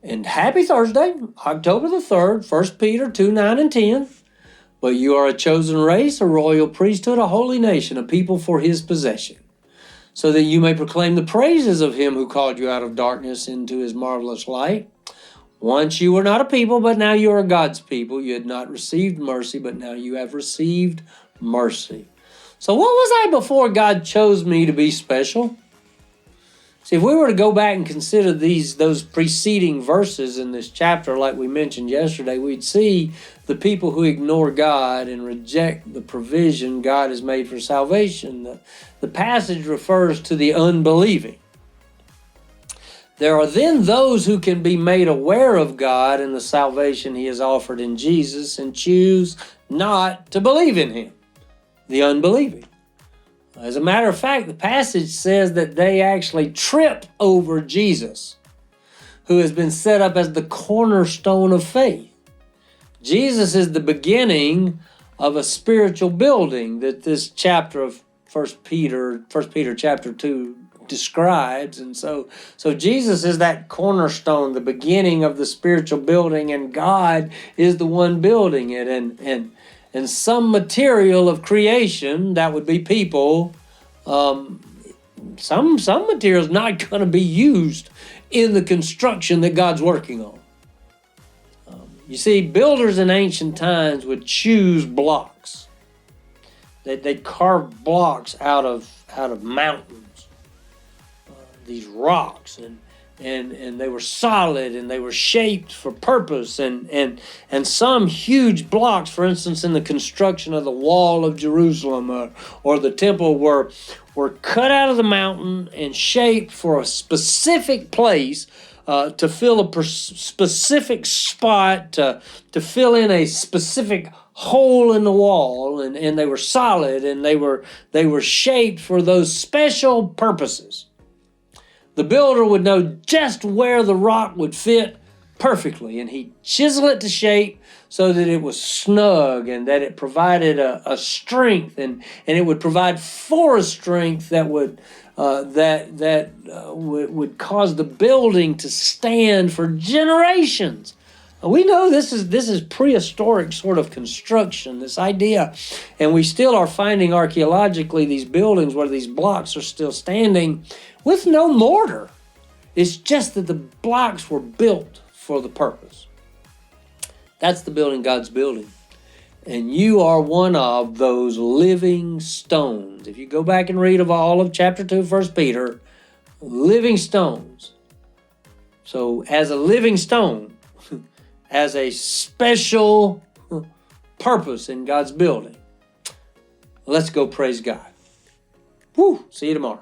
And happy Thursday, October the 3rd, 1 Peter 2, 9 and 10. But you are a chosen race, a royal priesthood, a holy nation, a people for his possession, so that you may proclaim the praises of him who called you out of darkness into his marvelous light. Once you were not a people, but now you are God's people. You had not received mercy, but now you have received mercy. So what was I before God chose me to be special? See, if we were to go back and consider those preceding verses in this chapter, like we mentioned yesterday, we'd see the people who ignore God and reject the provision God has made for salvation. The passage refers to the unbelieving. There are then those who can be made aware of God and the salvation he has offered in Jesus and choose not to believe in him, the unbelieving. As a matter of fact, the passage says that they actually trip over Jesus, who has been set up as the cornerstone of faith. Jesus is the beginning of a spiritual building that this chapter of 1 Peter chapter 2 describes. And so Jesus is that cornerstone, the beginning of the spiritual building, and God is the one building it. And some material of creation, that would be people, some material is not going to be used in the construction that God's working on. You see, builders in ancient times would choose blocks. They'd carve blocks out of mountains, these rocks, and they were solid and they were shaped for purpose, and some huge blocks, for instance, in the construction of the wall of Jerusalem or the temple, were cut out of the mountain and shaped for a specific place, to fill a specific spot, to fill in a specific hole in the wall, and they were solid, and they were shaped for those special purposes. The builder would know just where the rock would fit perfectly, and he'd chisel it to shape so that it was snug and that it provided a strength, and it would provide for a strength that would cause the building to stand for generations. We know this is prehistoric sort of construction, this idea, and we still are finding archaeologically these buildings where these blocks are still standing with no mortar. It's just that the blocks were built for the purpose. That's the building God's building. And you are one of those living stones. If you go back and read of all of chapter 2 of 1 Peter, living stones. So as a living stone, has a special purpose in God's building. Let's go praise God. Woo! See you tomorrow.